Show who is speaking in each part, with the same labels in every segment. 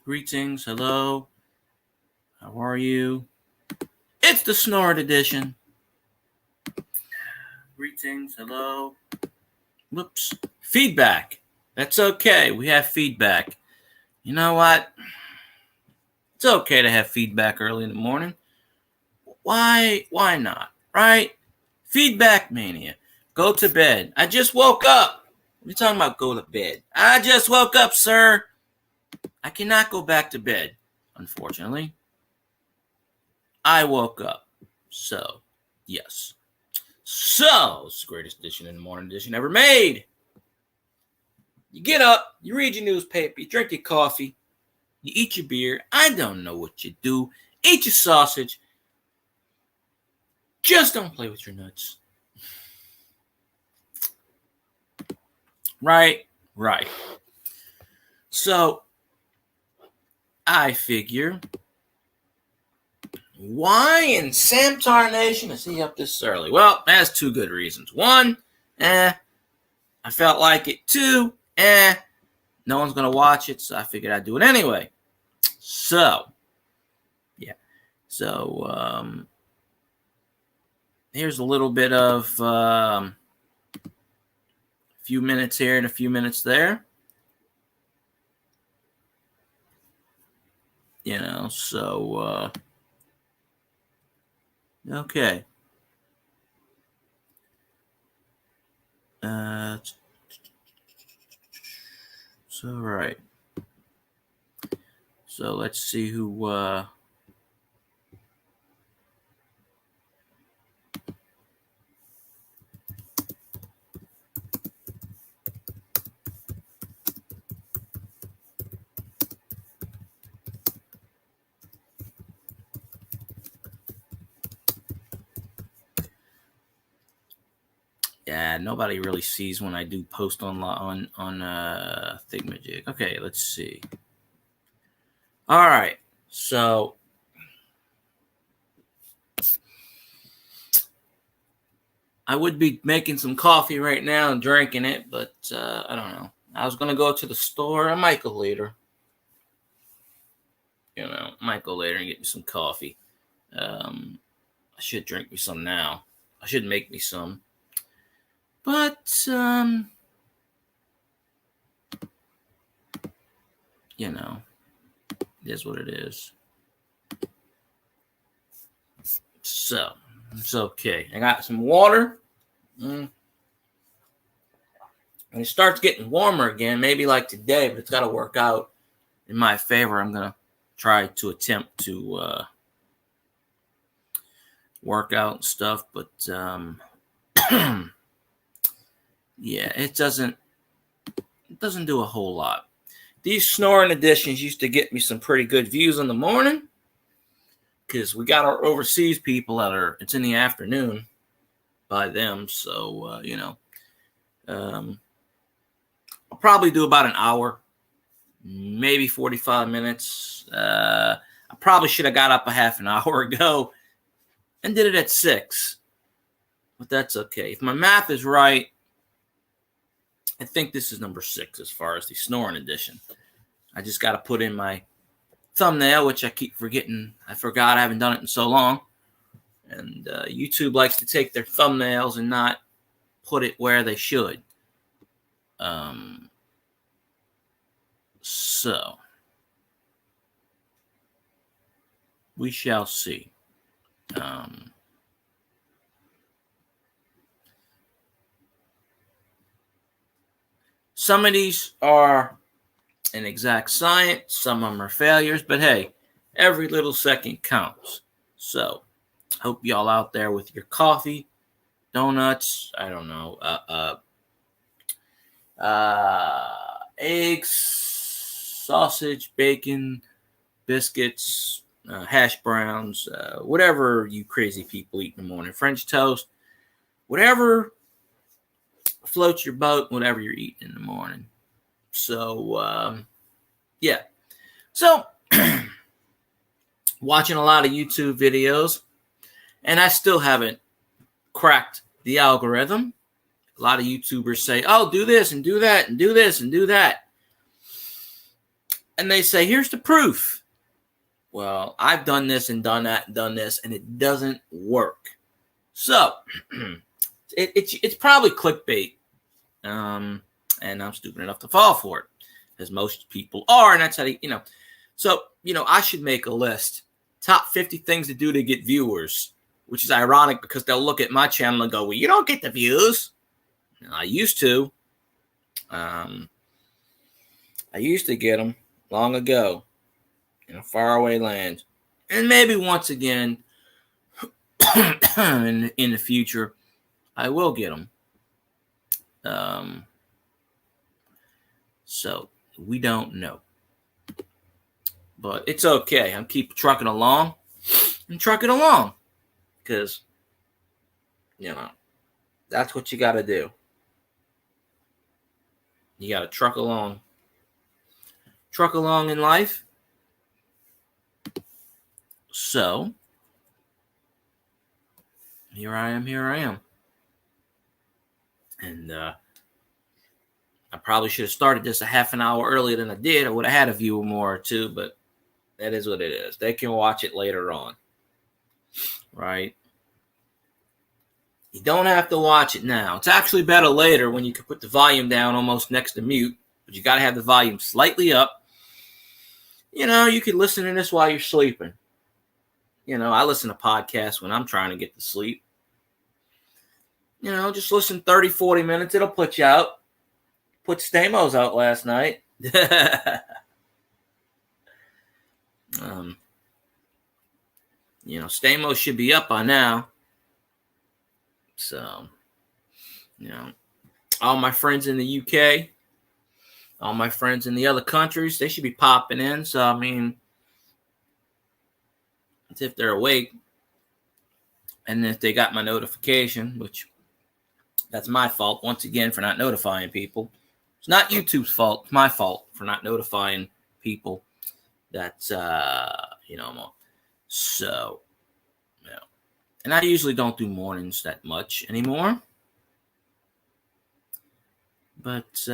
Speaker 1: Greetings, hello, how are you? It's the Snoring Edition. Greetings, hello. Whoops. Feedback. That's okay. We have feedback. You know what? It's okay to have feedback early in the morning. Why not? Right? Feedback mania. Go to bed. I just woke up. What are you talking about? Go to bed. I just woke up, sir. I cannot go back to bed, unfortunately. I woke up. So, yes. So, it's the greatest edition in the morning edition ever made. You get up, you read your newspaper, you drink your coffee, you eat your beer. I don't know what you do. Eat your sausage. Just don't play with your nuts. Right. So, I figure, why in Sam Tarnation is he up this early? Well, that's two good reasons. One, I felt like it. Two, no one's going to watch it, so I figured I'd do it anyway. So, yeah. So, here's a little bit of a few minutes here and a few minutes there. You know, so, okay. So, right. So, let's see who, yeah, nobody really sees when I do post on Thingamajig. Okay, let's see. All right, so I would be making some coffee right now and drinking it, but I don't know. I was gonna go to the store. I might go later. You know, might go later and get me some coffee. I should drink me some now. I should make me some. But, you know, it is what it is. So, it's okay. I got some water. When it starts getting warmer again, maybe like today, but it's got to work out in my favor. I'm going to try to attempt to work out and stuff, but yeah, it doesn't do a whole lot. These Snoring Editions used to get me some pretty good views in the morning because we got our overseas people it's in the afternoon by them. So, you know, I'll probably do about an hour, maybe 45 minutes. I probably should have got up a half an hour ago and did it at 6, but that's okay. If my math is right, I think this is number 6 as far as the Snoring Edition. I just got to put in my thumbnail, which I keep forgetting. I forgot I haven't done it in so long. And YouTube likes to take their thumbnails and not put it where they should. So, we shall see. Some of these are an exact science. Some of them are failures. But hey, every little second counts. So, hope y'all out there with your coffee, donuts, I don't know, eggs, sausage, bacon, biscuits, hash browns, whatever you crazy people eat in the morning, French toast, whatever floats your boat, whatever you're eating in the morning. So, yeah. So, watching a lot of YouTube videos, and I still haven't cracked the algorithm. A lot of YouTubers say, oh, do this and do that and do this and do that. and they say, here's the proof. Well, I've done this and done that and done this, and it doesn't work. So it's probably clickbait. And I'm stupid enough to fall for it, as most people are. And that's how So, I should make a list. Top 50 things to do to get viewers, which is ironic because they'll look at my channel and go, well, you don't get the views. And I used to. I used to get them long ago in a faraway land. And maybe once again in the future, I will get them. So we don't know. But it's okay. I'm keep trucking along. I'm trucking along. Because, that's what you got to do. You got to truck along. Truck along in life. So, here I am. And I probably should have started this a half an hour earlier than I did. I would have had a viewer more or two, but that is what it is. They can watch it later on. Right? You don't have to watch it now. It's actually better later when you can put the volume down almost next to mute, but you got to have the volume slightly up. You could listen to this while you're sleeping. I listen to podcasts when I'm trying to get to sleep. Just listen 30, 40 minutes. It'll put you out. Put Stamos out last night. Stamos should be up by now. So, all my friends in the UK, all my friends in the other countries, they should be popping in. So, I mean, it's if they're awake and if they got my notification, which that's my fault once again for not notifying people. It's not YouTube's fault. It's my fault for not notifying people. That's, So, and I usually don't do mornings that much anymore. But,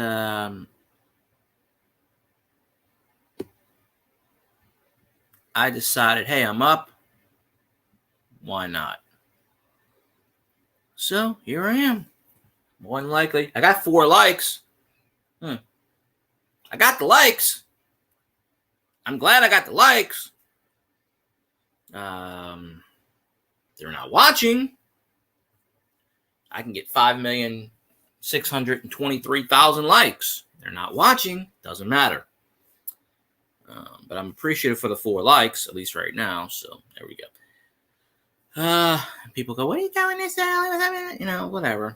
Speaker 1: I decided, hey, I'm up. Why not? So, here I am. More than likely. I got 4 likes. I got the likes. I'm glad I got the likes. They're not watching. I can get 5,623,000 likes. They're not watching. Doesn't matter. But I'm appreciative for the 4 likes, at least right now. So there we go. People go, what are you doing this early? Whatever.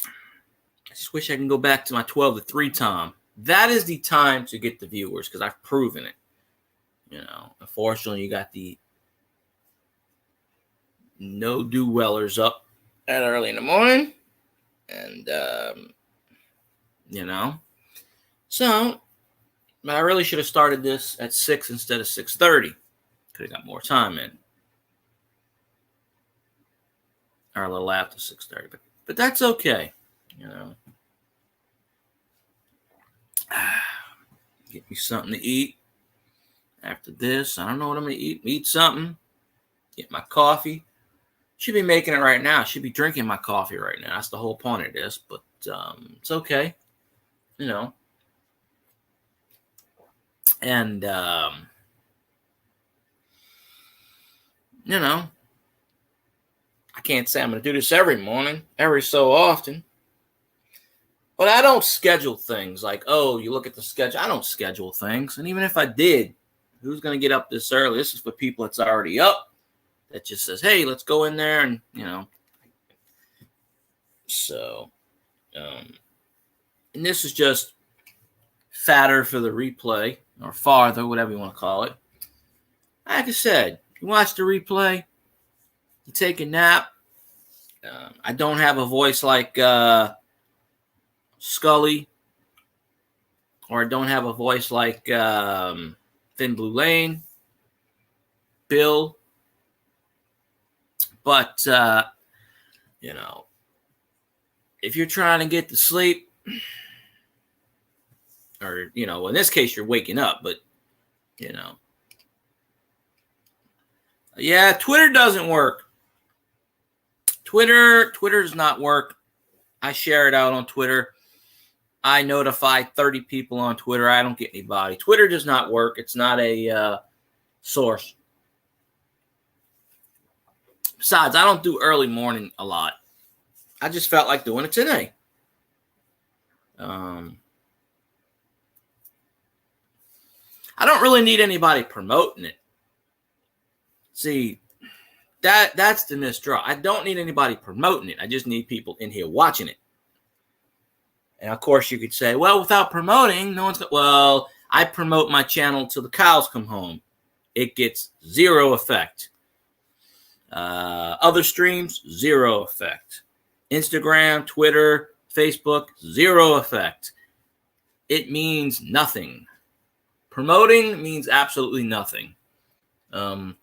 Speaker 1: I just wish I can go back to my 12 to 3 time. That is the time to get the viewers because I've proven it. Unfortunately, you got the no-do-wellers up that early in the morning. And, So, but I really should have started this at 6 instead of 6:30. Could have got more time in. Or a little after 6:30. But that's okay. Get me something to eat. After this, I don't know what I'm going to eat. Eat something. Get my coffee. Should be making it right now. Should be drinking my coffee right now. That's the whole point of this. But it's okay. And, I can't say I'm going to do this every morning, every so often. But I don't schedule things like, oh, you look at the schedule. I don't schedule things. And even if I did, who's going to get up this early? This is for people that's already up. That just says, hey, let's go in there and, So, and this is just fatter for the replay or farther, whatever you want to call it. Like I said, you watch the replay, you take a nap. I don't have a voice like Scully, or I don't have a voice like Thin Blue Lane, Bill. But, if you're trying to get to sleep, or, in this case, you're waking up, but, yeah, Twitter doesn't work. Twitter does not work. I share it out on Twitter. I notify 30 people on Twitter. I don't get anybody. Twitter does not work. It's not a source. Besides, I don't do early morning a lot. I just felt like doing it today. I don't really need anybody promoting it. See, that's the misdraw. I don't need anybody promoting it. I just need people in here watching it. And of course, you could say, well, without promoting, no one's going to. Well, I promote my channel till the cows come home. It gets zero effect. Other streams, zero effect. Instagram, Twitter, Facebook, zero effect. It means nothing. Promoting means absolutely nothing. And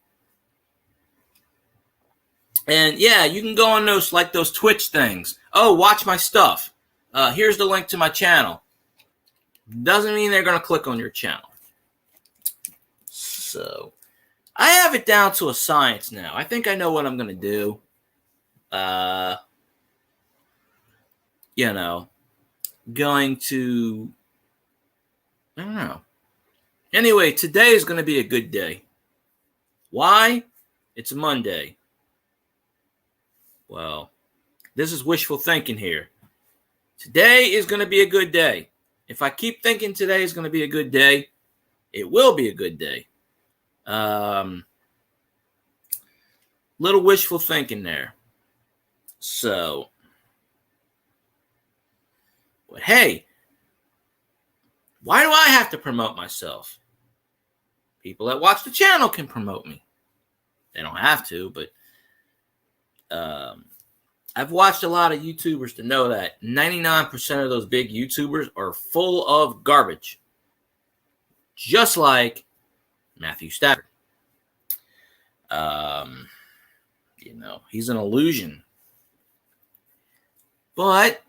Speaker 1: yeah, you can go on those Twitch things. Oh, watch my stuff. Here's the link to my channel. Doesn't mean they're going to click on your channel. So I have it down to a science now. I think I know what I'm going to do. Going to, I don't know. Anyway, today is going to be a good day. Why? It's a Monday. Well, this is wishful thinking here. Today is going to be a good day. If I keep thinking today is going to be a good day, it will be a good day. Little wishful thinking there. So, but hey, why do I have to promote myself? People that watch the channel can promote me. They don't have to, but I've watched a lot of YouTubers to know that 99% of those big YouTubers are full of garbage. Just like Matthew Stafford. He's an illusion. But,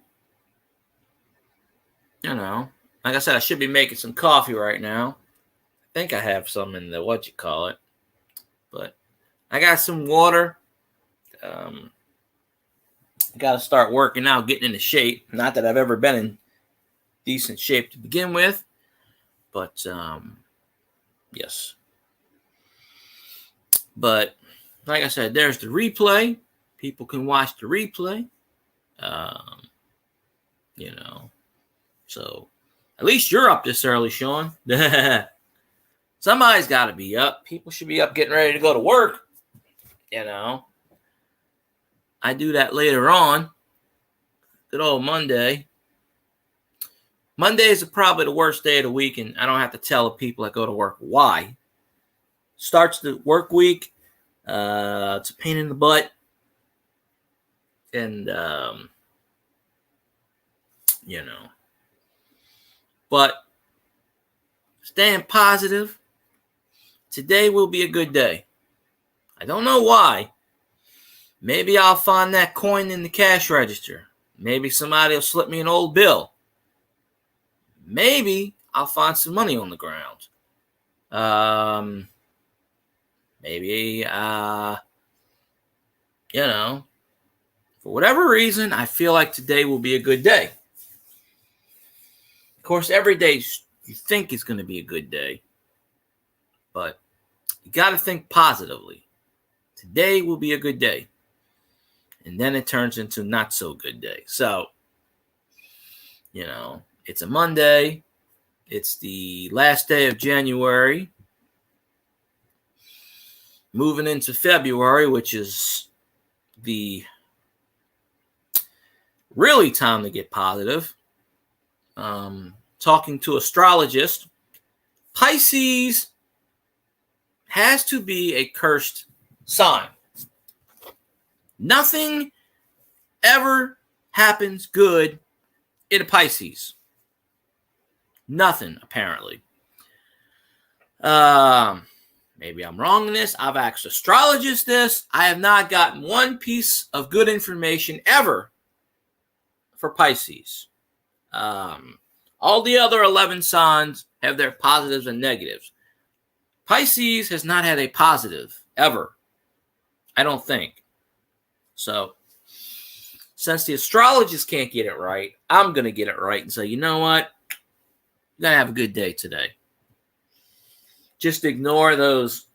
Speaker 1: like I said, I should be making some coffee right now. I think I have some in the but I got some water. Got to start working out, getting into shape. Not that I've ever been in decent shape to begin with, but yes. But like I said, there's the replay. People can watch the replay. So at least you're up this early, Sean. Somebody's got to be up. People should be up getting ready to go to work. I do that later on. Good old Monday. Mondays are probably the worst day of the week, and I don't have to tell the people that go to work why. Starts the work week. It's a pain in the butt. And, but staying positive. Today will be a good day. I don't know why. Maybe I'll find that coin in the cash register. Maybe somebody will slip me an old bill. Maybe I'll find some money on the ground. Maybe, for whatever reason, I feel like today will be a good day. Of course, every day you think is going to be a good day. But you got to think positively. Today will be a good day. And then it turns into not so good day. So, it's a Monday. It's the last day of January. Moving into February, which is the really time to get positive. Talking to astrologist, Pisces has to be a cursed sign. Nothing ever happens good in a Pisces. Nothing, apparently. Maybe I'm wrong in this. I've asked astrologists this. I have not gotten one piece of good information ever for Pisces. All the other 11 signs have their positives and negatives. Pisces has not had a positive ever, I don't think. So, since the astrologists can't get it right, I'm going to get it right and say, you know what? You're going to have a good day today. Just ignore those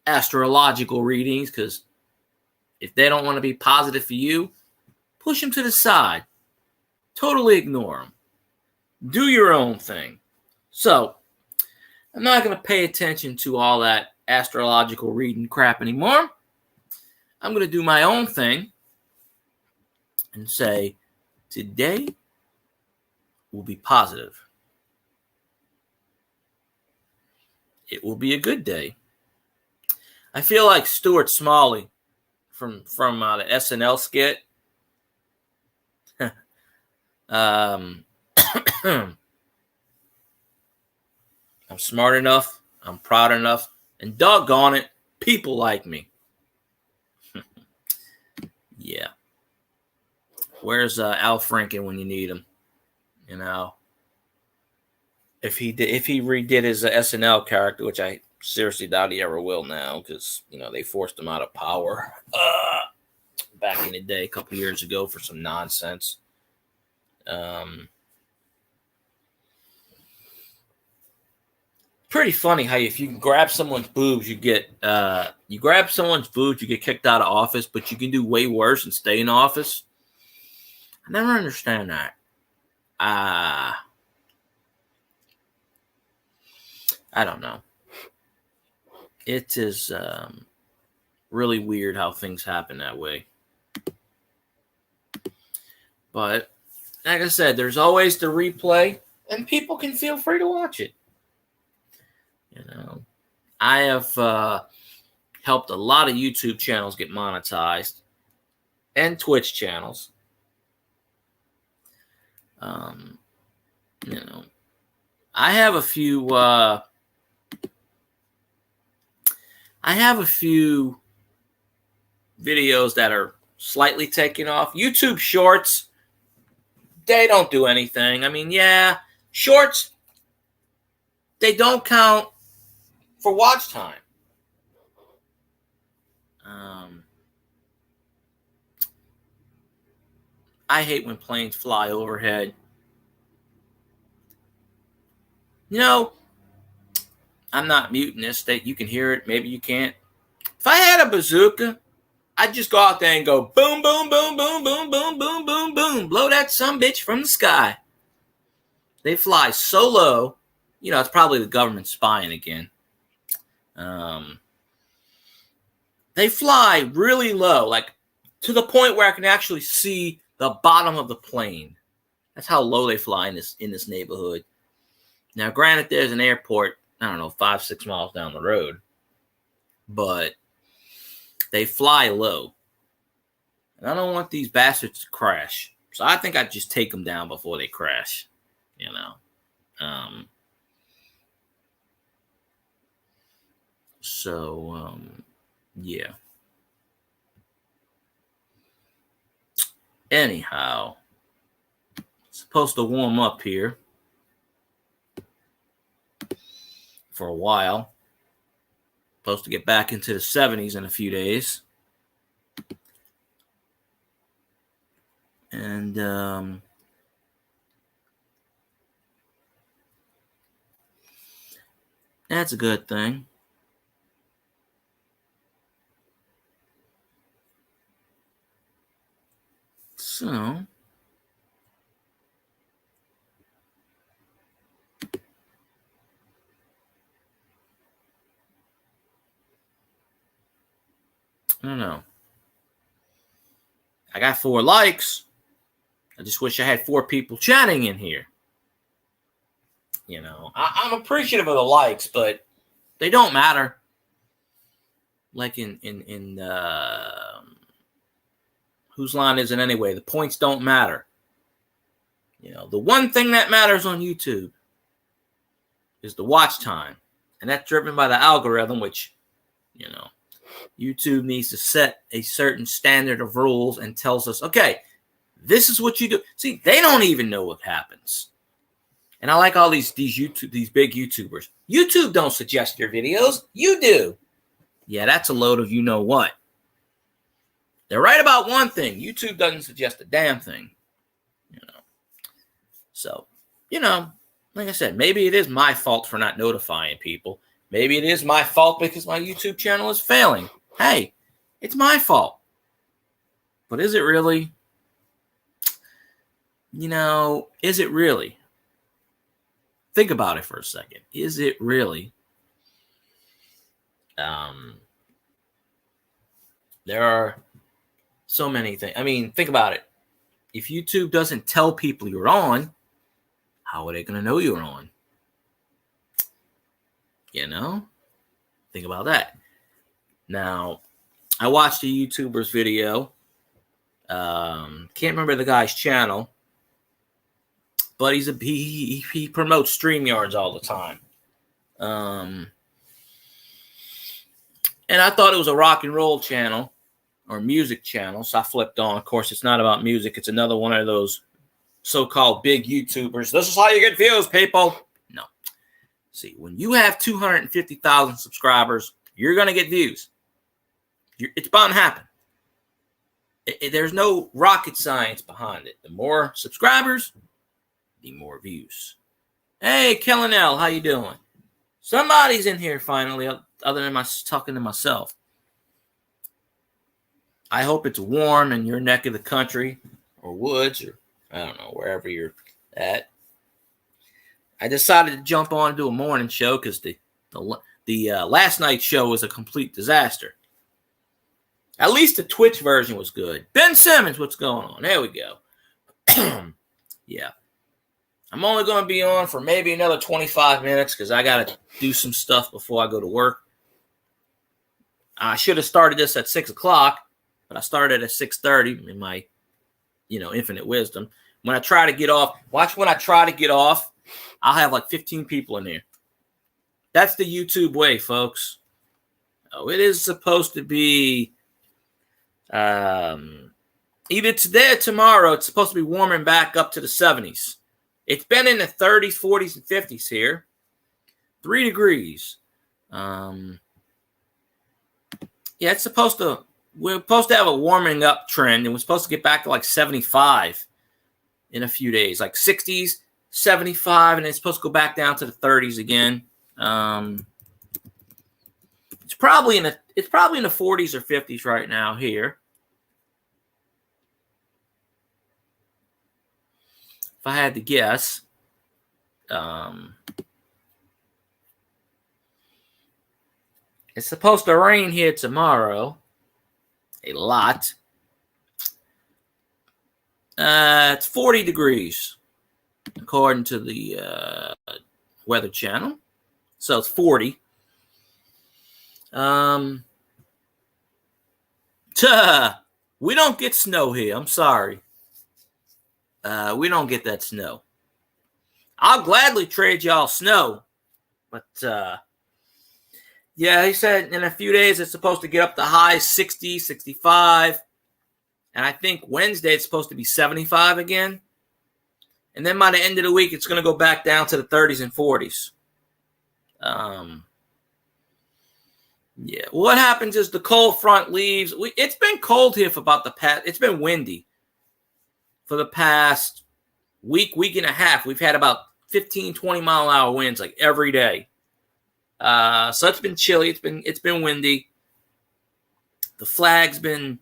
Speaker 1: astrological readings, because if they don't want to be positive for you, push them to the side. Totally ignore them. Do your own thing. So, I'm not going to pay attention to all that astrological reading crap anymore. I'm going to do my own thing and say, today will be positive. It will be a good day. I feel like Stuart Smalley from the SNL skit. I'm smart enough, I'm proud enough, and doggone it, people like me. Yeah. Where's Al Franken when you need him? You know, if he redid his SNL character, which I seriously doubt he ever will now, because they forced him out of power back in the day, a couple years ago, for some nonsense. Pretty funny how if you grab someone's boobs, you get kicked out of office, but you can do way worse and stay in office. I never understand that. I don't know. It is really weird how things happen that way. But like I said, there's always the replay, and people can feel free to watch it. I have helped a lot of YouTube channels get monetized, and Twitch channels. I have a few videos that are slightly taken off. YouTube Shorts, they don't do anything. I mean, yeah, Shorts, they don't count for watch time. I hate when planes fly overhead. I'm not muting this. You can hear it. Maybe you can't. If I had a bazooka, I'd just go out there and go boom, boom, boom, boom, boom, boom, boom, boom, boom. Blow that sumbitch from the sky. They fly so low. It's probably the government spying again. They fly really low, like to the point where I can actually see the bottom of the plane. That's how low they fly in this neighborhood. Now, granted, there's an airport, 5-6 miles down the road, but they fly low. And I don't want these bastards to crash. So I think I'd just take them down before they crash, yeah. Anyhow, supposed to warm up here for a while. Supposed to get back into the 70s in a few days. And that's a good thing. So, I don't know. I got 4 likes. I just wish I had 4 people chatting in here. I'm appreciative of the likes, but they don't matter. Like in Whose Line Is It Anyway? The points don't matter. The one thing that matters on YouTube is the watch time. And that's driven by the algorithm, which, YouTube needs to set a certain standard of rules and tells us, okay, this is what you do. See, they don't even know what happens. And I like all these big YouTubers. YouTube don't suggest your videos. You do. Yeah, that's a load of you know what. They're right about one thing. YouTube doesn't suggest a damn thing. So, like I said, maybe it is my fault for not notifying people. Maybe it is my fault because my YouTube channel is failing. Hey, it's my fault. But is it really? Is it really? Think about it for a second. Is it really? There are so many things. I mean, think about it. If YouTube doesn't tell people you're on, how are they going to know you're on? Think about that. Now, I watched a YouTuber's video. Can't remember the guy's channel, but he promotes StreamYards all the time. And I thought it was a rock and roll channel or music channel, so I flipped on. Of course, it's not about music. It's another one of those so-called big YouTubers. This is how you get views, people. No. See, when you have 250,000 subscribers, you're going to get views. It's bound to happen. There's no rocket science behind it. The more subscribers, the more views. Hey, Kellenel, how you doing? Somebody's in here finally, other than talking to myself. I hope it's warm in your neck of the country or woods or I don't know, wherever you're at. I decided to jump on and do a morning show because the last night's show was a complete disaster. At least the Twitch version was good. Ben Simmons, what's going on? There we go. Yeah. I'm only going to be on for maybe another 25 minutes because I got to do some stuff before I go to work. I should have started this at 6 o'clock, but I started at 6:30 in my, infinite wisdom. When I try to get off, I'll have like 15 people in here. That's the YouTube way, folks. Oh, it is supposed to be either today or tomorrow. It's supposed to be warming back up to the 70s. It's been in the 30s, 40s, and 50s here. 3 degrees. Yeah, we're supposed to have a warming up trend, and we're supposed to get back to like 75 in a few days, like 60s, 75, and it's supposed to go back down to the 30s again. It's probably in the 40s or 50s right now here. If I had to guess, it's supposed to rain here tomorrow. A lot. It's 40 degrees, according to the Weather Channel. So it's 40. We don't get snow here. I'm sorry. We don't get that snow. I'll gladly trade y'all snow. But, yeah, he said in a few days it's supposed to get up to high 60, 65. And I think Wednesday it's supposed to be 75 again. And then by the end of the week, it's going to go back down to the 30s and 40s. Yeah. What happens is the cold front leaves. It's been cold here for about it's been windy for the past week and a half. We've had about 15, 20 mile an hour winds like every day. So it's been chilly. It's been windy. The flag's been,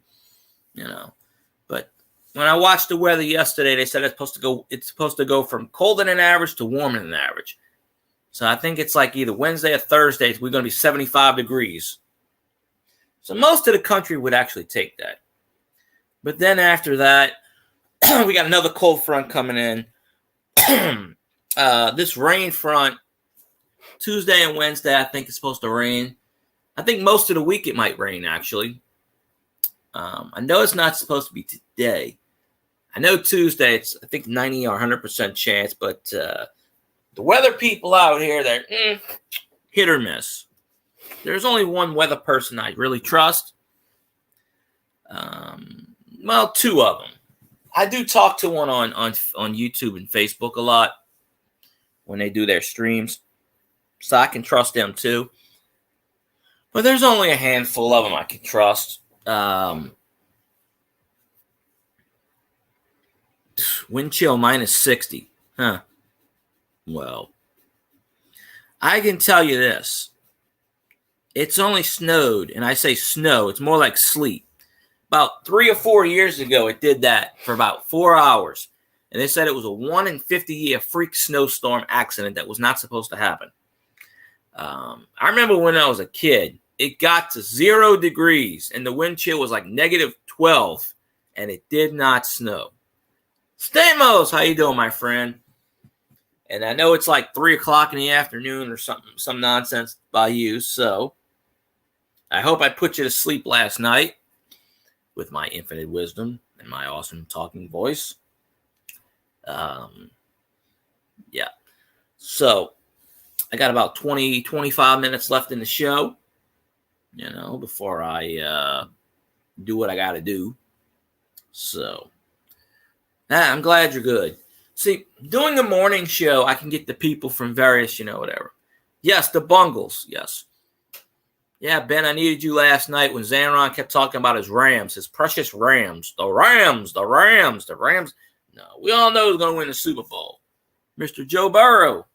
Speaker 1: but when I watched the weather yesterday, they said it's supposed to go from colder than average to warmer than average. So I think it's like either Wednesday or Thursday, we're going to be 75 degrees. So most of the country would actually take that. But then after that, we got another cold front coming in. This rain front, Tuesday and Wednesday, I think it's supposed to rain. I think most of the week it might rain, actually. I know it's not supposed to be today. I know Tuesday, it's, I think, 90 or 100% chance, but the weather people out here, they're hit or miss. There's only one weather person I really trust. Well, two of them. I do talk to one on YouTube and Facebook a lot. when they do their streams. So I can trust them too. But there's only a handful of them I can trust. Wind chill minus 60. Huh. Well, I can tell you this. It's only snowed, and I say snow. It's more like sleet. About 3 or 4 years ago, it did that for about 4 hours. And they said it was a 1 in 50-year freak snowstorm accident that was not supposed to happen. I remember when I was a kid, it got to 0 degrees, and the wind chill was like negative 12, and it did not snow. Stamos, how you doing, my friend? And I know it's like 3 o'clock in the afternoon or something, some nonsense by you, so I hope I put you to sleep last night with my infinite wisdom and my awesome talking voice. Yeah. So I got about 20, 25 minutes left in the show, before I do what I got to do. So I'm glad you're good. See, doing a morning show, I can get the people from various, whatever. Yes, the Bungles. Yes. Yeah, Ben, I needed you last night when Xanron kept talking about his Rams, his precious Rams. The Rams. No, we all know who's going to win the Super Bowl. Mr. Joe Burrow.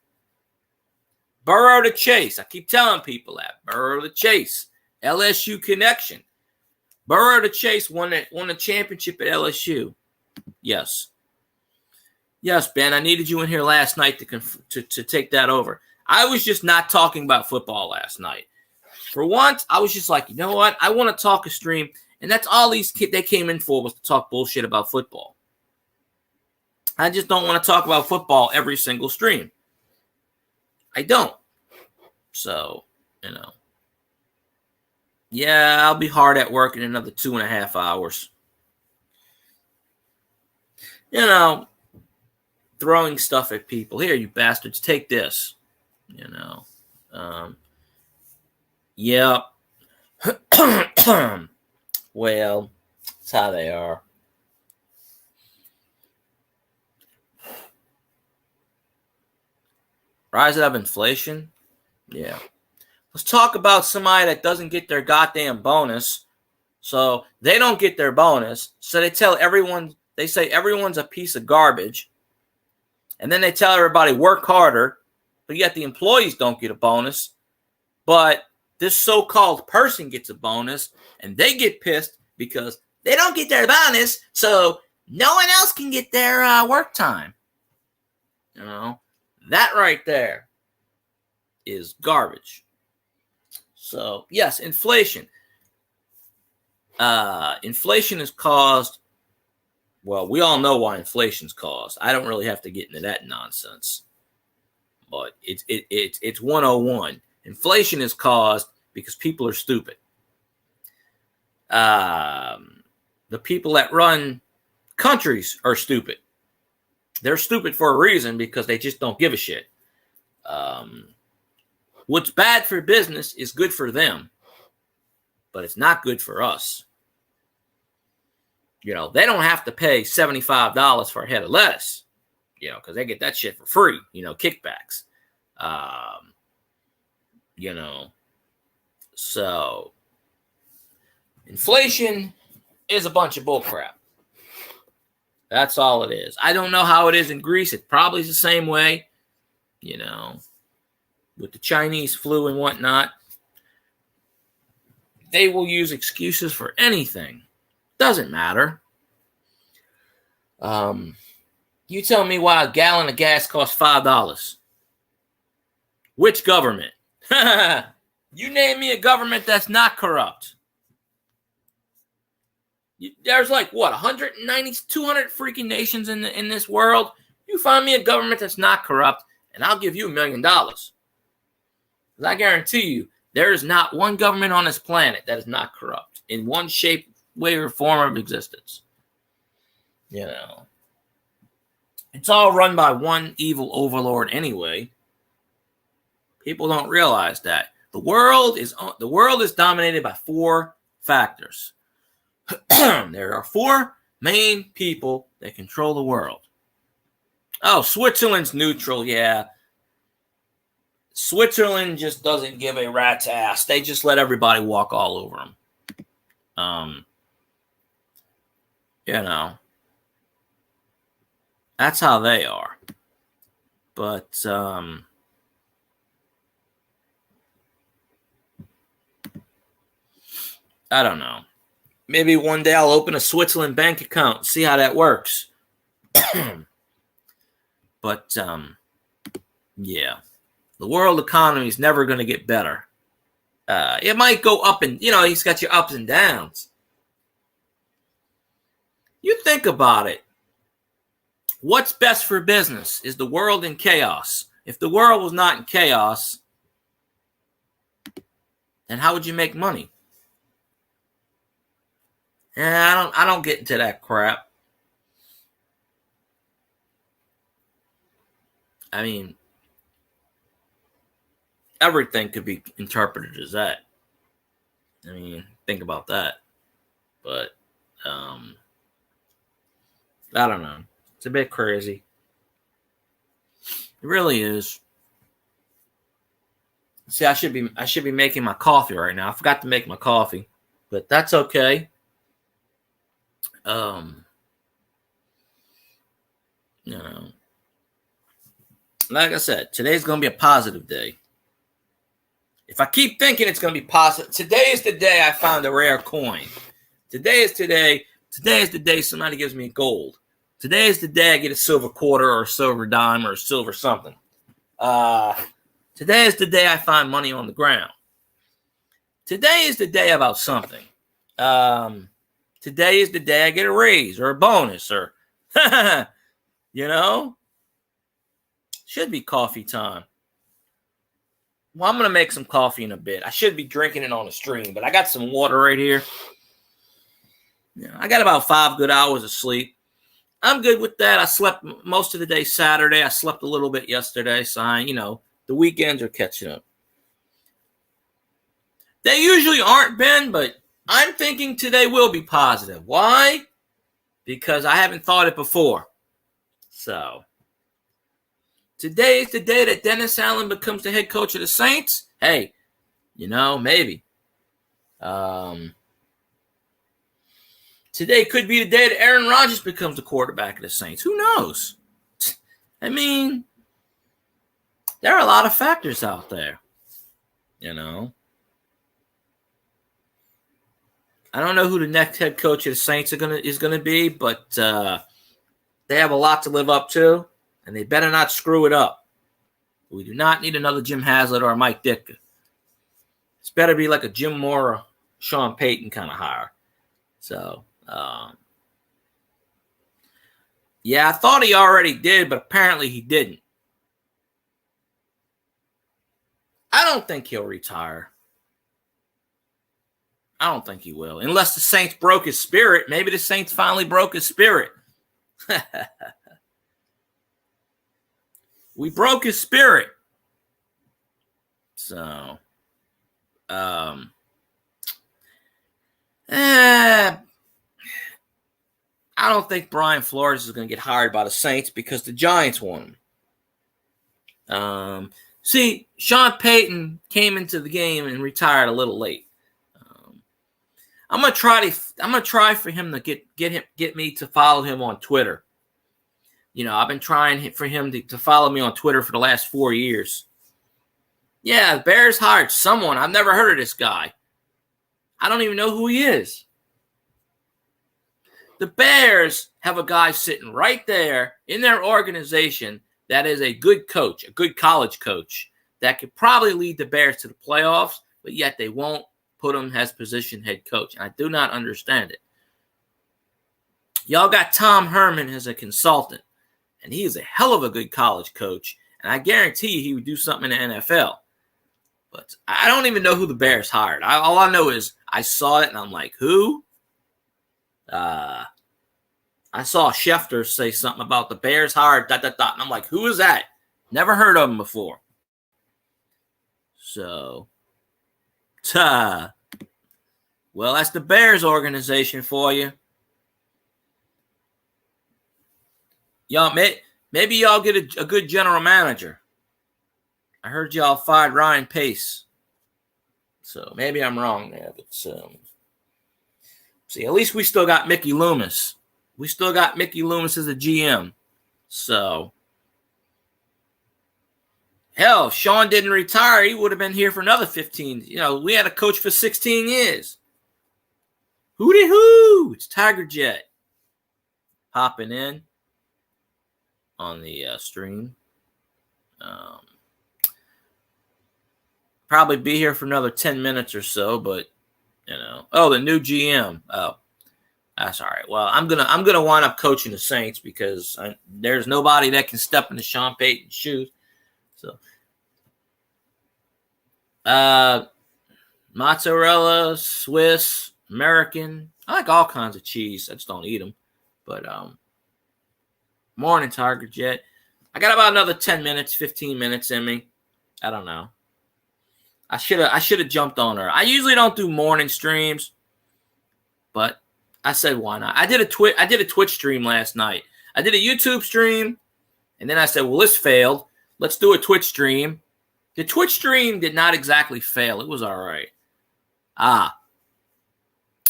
Speaker 1: Burrow to Chase. I keep telling people that. Burrow to Chase. LSU connection. Burrow to Chase won the championship at LSU. Yes. Yes, Ben, I needed you in here last night to take that over. I was just not talking about football last night. For once, I was just like, you know what? I want to talk a stream. And that's all these kids they came in for, was to talk bullshit about football. I just don't want to talk about football every single stream. I don't. So, yeah, I'll be hard at work in another 2.5 hours. Throwing stuff at people. Here, you bastards, take this. Yep. Well, that's how they are. Rise of inflation? Yeah. Let's talk about somebody that doesn't get their goddamn bonus. So they don't get their bonus. So they say everyone's a piece of garbage. And then they tell everybody work harder, but yet the employees don't get a bonus. But this so-called person gets a bonus, and they get pissed because they don't get their bonus, so no one else can get their work time. That right there is garbage. So, yes, inflation. Inflation is caused, well, we all know why inflation's caused. I don't really have to get into that nonsense. But it's 101. Inflation is caused because people are stupid. The people that run countries are stupid. They're stupid for a reason because they just don't give a shit. What's bad for business is good for them, but it's not good for us. They don't have to pay $75 for a head of lettuce, because they get that shit for free, kickbacks. So inflation is a bunch of bullcrap. That's all it is. I don't know how it is in Greece. It probably is the same way, with the Chinese flu and whatnot. They will use excuses for anything. Doesn't matter. You tell me why a gallon of gas costs $5. Which government? You name me a government that's not corrupt. There's like, 190, 200 freaking nations in this world. You find me a government that's not corrupt, and I'll give you $1 million. Because I guarantee you, there is not one government on this planet that is not corrupt in one shape, way, or form of existence. It's all run by one evil overlord anyway. People don't realize that. The world is dominated by 4 factors. There are 4 main people that control the world. Oh, Switzerland's neutral, yeah. Switzerland just doesn't give a rat's ass. They just let everybody walk all over them. That's how they are. But I don't know. Maybe one day I'll open a Switzerland bank account, see how that works. But yeah, the world economy is never going to get better. It might go up and, he's got your ups and downs. You think about it. What's best for business? Is the world in chaos? If the world was not in chaos, then how would you make money? I don't get into that crap. I mean, everything could be interpreted as that. I mean, think about that. But I don't know. It's a bit crazy. It really is. See, I should be making my coffee right now. I forgot to make my coffee, but that's okay. Like I said, today's going to be a positive day. If I keep thinking it's going to be positive, today is the day I found a rare coin. Today is the day somebody gives me gold. Today is the day I get a silver quarter or a silver dime or a silver something. Today is the day I find money on the ground. Today is the day about something. Today is the day I get a raise or a bonus or, should be coffee time. Well, I'm going to make some coffee in a bit. I should be drinking it on the stream, but I got some water right here. I got about 5 good hours of sleep. I'm good with that. I slept most of the day Saturday. I slept a little bit yesterday. So, the weekends are catching up. They usually aren't, Ben, but I'm thinking today will be positive. Why? Because I haven't thought it before. So, today is the day that Dennis Allen becomes the head coach of the Saints. Hey, maybe. Today could be the day that Aaron Rodgers becomes the quarterback of the Saints. Who knows? I mean, there are a lot of factors out there. I don't know who the next head coach of the Saints is gonna be, but they have a lot to live up to, and they better not screw it up. We do not need another Jim Haslett or a Mike Ditka. It's better be like a Jim Moore or Sean Payton kind of hire. So, yeah, I thought he already did, but apparently he didn't. I don't think he'll retire. I don't think he will. Unless the Saints broke his spirit. Maybe the Saints finally broke his spirit. We broke his spirit. So, I don't think Brian Flores is going to get hired by the Saints because the Giants want him. See, Sean Payton came into the game and retired a little late. I'm gonna try for him to get me to follow him on Twitter. I've been trying for him to follow me on Twitter for the last 4 years. Yeah, the Bears hired someone. I've never heard of this guy. I don't even know who he is. The Bears have a guy sitting right there in their organization that is a good coach, a good college coach that could probably lead the Bears to the playoffs, but yet they won't put him as position head coach. And I do not understand it. Y'all got Tom Herman as a consultant, and he is a hell of a good college coach, and I guarantee you he would do something in the NFL. But I don't even know who the Bears hired. All I know is I saw it, and I'm like, who? I saw Schefter say something about the Bears hired ... And I'm like, who is that? Never heard of him before. So, well, that's the Bears organization for you. Y'all, maybe y'all get a good general manager. I heard y'all fired Ryan Pace. So maybe I'm wrong there. But see, at least we still got Mickey Loomis. We still got Mickey Loomis as a GM. So, hell, if Sean didn't retire, he would have been here for another 15. You know, we had a coach for 16 years. Hooty-hoo! It's Tiger Jet hopping in on the stream. Probably be here for another 10 minutes or so, but, you know. Oh, the new GM. Oh. That's all right. Well, I'm gonna wind up coaching the Saints because there's nobody that can step into Sean Payton's shoes. So, mozzarella, Swiss, American. I like all kinds of cheese. I just don't eat them. But morning, Tiger Jet. I got about another 10 minutes, 15 minutes in me. I don't know. I should have jumped on her. I usually don't do morning streams, but I said, why not? I did a Twitch stream last night. I did a YouTube stream, and then I said, well, this failed. Let's do a Twitch stream. The Twitch stream did not exactly fail. It was all right.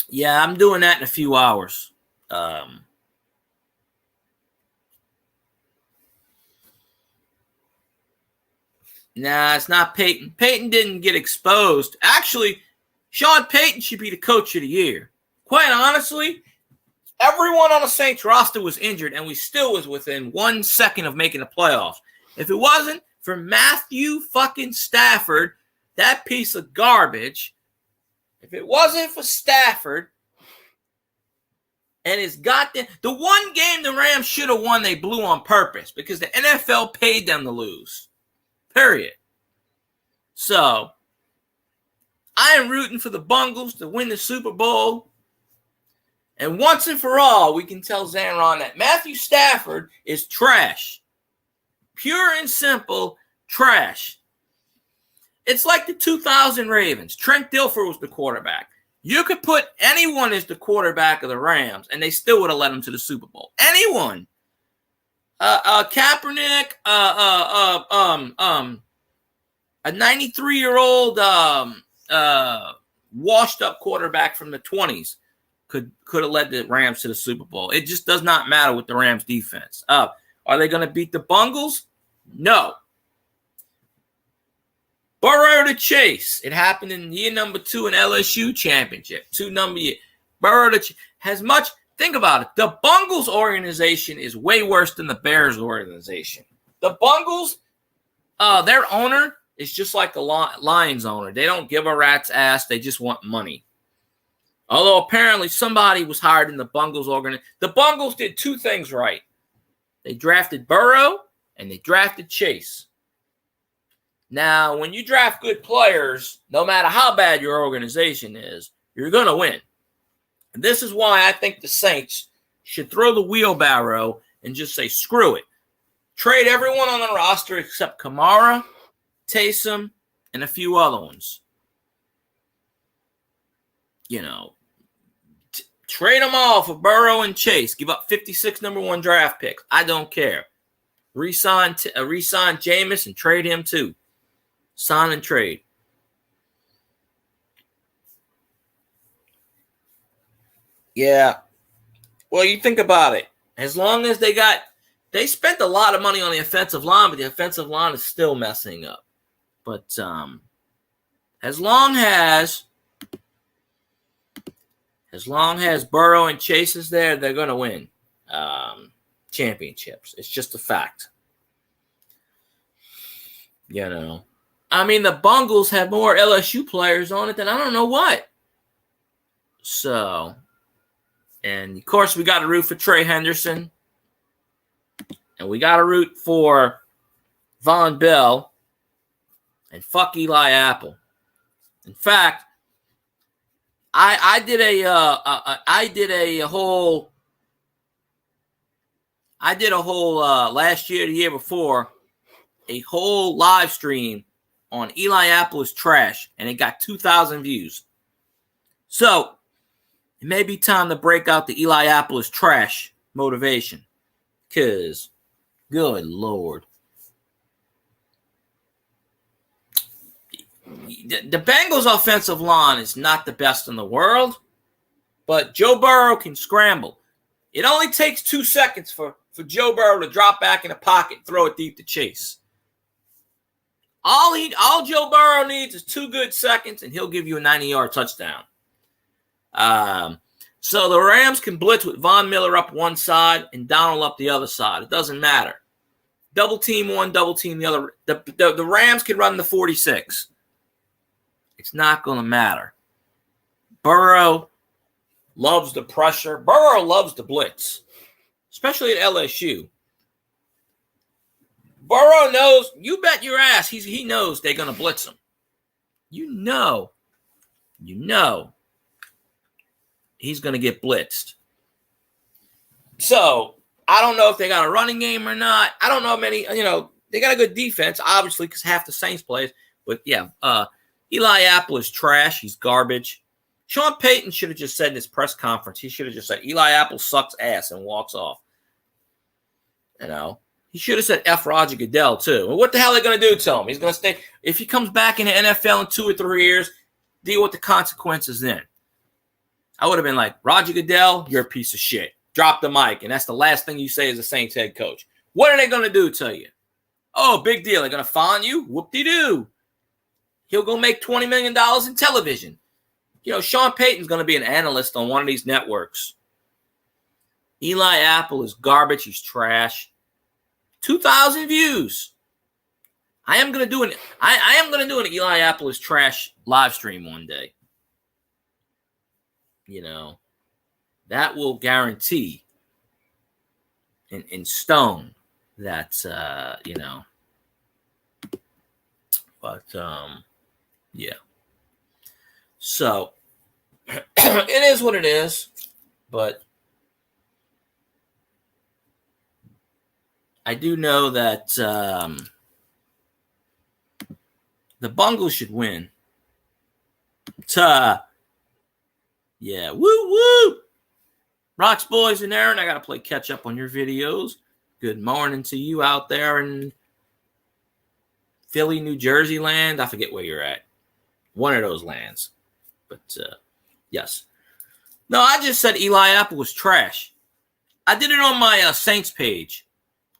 Speaker 1: Yeah, I'm doing that in a few hours. Nah, it's not Peyton. Peyton didn't get exposed. Actually, Sean Payton should be the coach of the year. Quite honestly, everyone on the Saints roster was injured, and we still was within 1 second of making the playoffs. If it wasn't for Matthew fucking Stafford, that piece of garbage, if it wasn't for Stafford and his goddamn... The one game the Rams should have won, they blew on purpose because the NFL paid them to lose. Period. So, I am rooting for the Bungles to win the Super Bowl. And once and for all, we can tell Zanron that Matthew Stafford is trash. Pure and simple trash. It's like the 2000 Ravens. Trent Dilfer was the quarterback. You could put anyone as the quarterback of the Rams, and they still would have led them to the Super Bowl. Anyone. Kaepernick, a 93-year-old washed-up quarterback from the 20s. Could have led the Rams to the Super Bowl. It just does not matter with the Rams defense. Are they going to beat the Bungles? No. Burrow to Chase. It happened in year number 2 in LSU championship. Burrow to Chase. Think about it. The Bungles organization is way worse than the Bears organization. The Bungles, their owner is just like the Lions owner. They don't give a rat's ass. They just want money. Although apparently somebody was hired in the Bungles organization. The Bungles did 2 things right. They drafted Burrow and they drafted Chase. Now, when you draft good players, no matter how bad your organization is, you're going to win. And this is why I think the Saints should throw the wheelbarrow and just say, screw it. Trade everyone on the roster except Kamara, Taysom, and a few other ones. You know, trade them all for Burrow and Chase. Give up 56 number 1 draft picks. I don't care. Resign Jameis and trade him too. Sign and trade. Yeah. Well, you think about it. As long as they spent a lot of money on the offensive line, but the offensive line is still messing up. But as long as Burrow and Chase is there, they're going to win championships. It's just a fact. You know. I mean, the Bungles have more LSU players on it than I don't know what. So, and of course, we got to root for Trey Henderson. And we got to root for Von Bell. And fuck Eli Apple. In fact, I did a whole last year, the year before, a whole live stream on Eli Apple is trash, and it got 2,000 views. So it may be time to break out the Eli Apple is trash motivation, because good Lord. the Bengals' offensive line is not the best in the world, but Joe Burrow can scramble. It only takes 2 seconds for Joe Burrow to drop back in the pocket and throw it deep to Chase. All Joe Burrow needs is 2 good seconds, and he'll give you a 90-yard touchdown. So the Rams can blitz with Von Miller up one side and Donald up the other side. It doesn't matter. Double team one, double team the other. The Rams can run the 46. It's not going to matter. Burrow loves the pressure. Burrow loves the blitz, especially at LSU. Burrow knows, you bet your ass, he knows they're going to blitz him. You know he's going to get blitzed. So I don't know if they got a running game or not. I don't know many, they got a good defense, obviously, because half the Saints plays. But yeah, Eli Apple is trash. He's garbage. Sean Payton should have just said in his press conference, he should have just said, Eli Apple sucks ass and walks off. He should have said F. Roger Goodell, too. Well, what the hell are they going to do to him? He's going to stay. If he comes back in the NFL in 2 or 3 years, deal with the consequences then. I would have been like, Roger Goodell, you're a piece of shit. Drop the mic. And that's the last thing you say as a Saints head coach. What are they going to do to you? Oh, big deal. They're going to fine you? Whoop-de-doo. He'll go make $20 million in television. Sean Payton's going to be an analyst on one of these networks. Eli Apple is garbage. He's trash. 2,000 views. I am going to do an Eli Apple is trash live stream one day. That will guarantee in stone that, but, yeah. So, it is what it is, but I do know that the Bungles should win. Yeah, woo! Rocks, boys, and Aaron, I got to play catch up on your videos. Good morning to you out there in Philly, New Jersey land. I forget where you're at. One of those lands. But, yes. No, I just said Eli Apple was trash. I did it on my Saints page,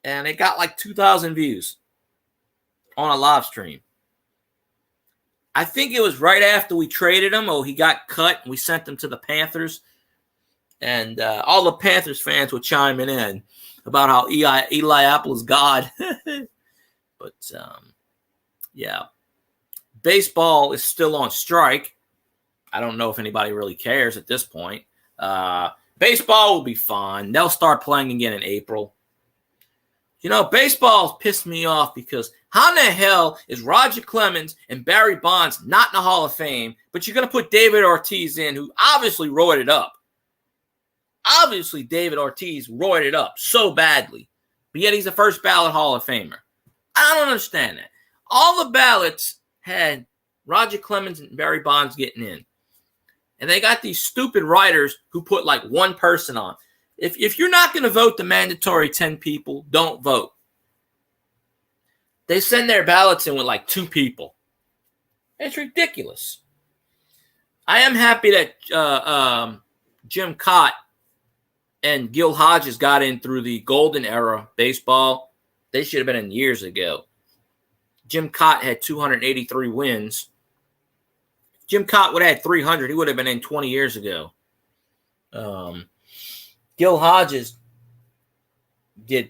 Speaker 1: and it got like 2,000 views on a live stream. I think it was right after we traded him. He got cut, and we sent him to the Panthers. And all the Panthers fans were chiming in about how Eli Apple is God. But, yeah. Baseball is still on strike. I don't know if anybody really cares at this point. Baseball will be fine. They'll start playing again in April. Baseball's pissed me off because how in the hell is Roger Clemens and Barry Bonds not in the Hall of Fame, but you're going to put David Ortiz in, who obviously roided up. Obviously, David Ortiz roided up so badly, but yet he's a first ballot Hall of Famer. I don't understand that. All the ballots had Roger Clemens and Barry Bonds getting in. And they got these stupid writers who put like one person on. If you're not going to vote the mandatory 10 people, don't vote. They send their ballots in with like 2 people. It's ridiculous. I am happy that Jim Cott and Gil Hodges got in through the golden era baseball. They should have been in years ago. Jim Cott had 283 wins. Jim Cott would have had 300. He would have been in 20 years ago. Gil Hodges Gil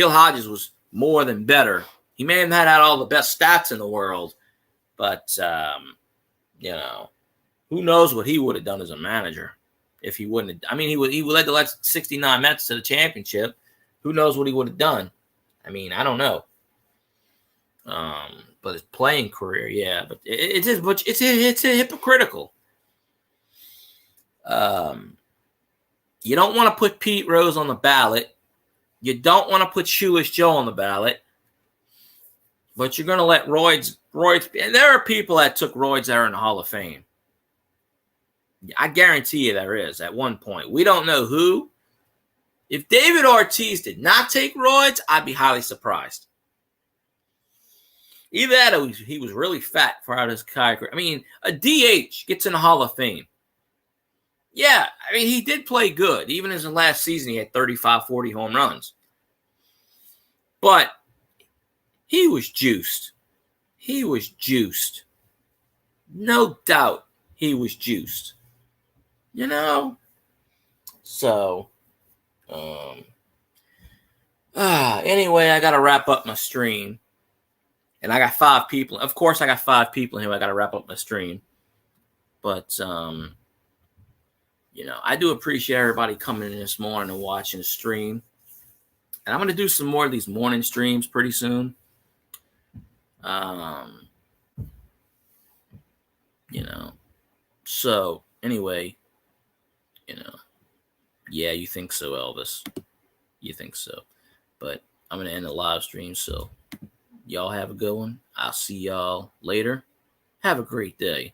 Speaker 1: Hodges was more than better. He may have had all the best stats in the world, but, who knows what he would have done as a manager if he wouldn't have. I mean, he led the 69 Mets to the championship. Who knows what he would have done? I mean, I don't know. But his playing career, yeah, but it's hypocritical. You don't want to put Pete Rose on the ballot. You don't want to put Shoeless Joe on the ballot. But you're going to let Roids. There are people that took Roids that are in the Hall of Fame. I guarantee you there is at one point. We don't know who. If David Ortiz did not take Roids, I'd be highly surprised. Either that or he was really fat throughout his career. I mean, a DH gets in the Hall of Fame. Yeah, I mean, he did play good. Even in his last season, he had 35, 40 home runs. But he was juiced. He was juiced. No doubt he was juiced. You know? So, anyway, I got to wrap up my stream. And I got 5 people. Of course, I got 5 people here. I got to wrap up my stream. But, I do appreciate everybody coming in this morning and watching the stream. And I'm going to do some more of these morning streams pretty soon. So anyway, yeah, you think so, Elvis? You think so? But I'm going to end the live stream. So y'all have a good one. I'll see y'all later. Have a great day.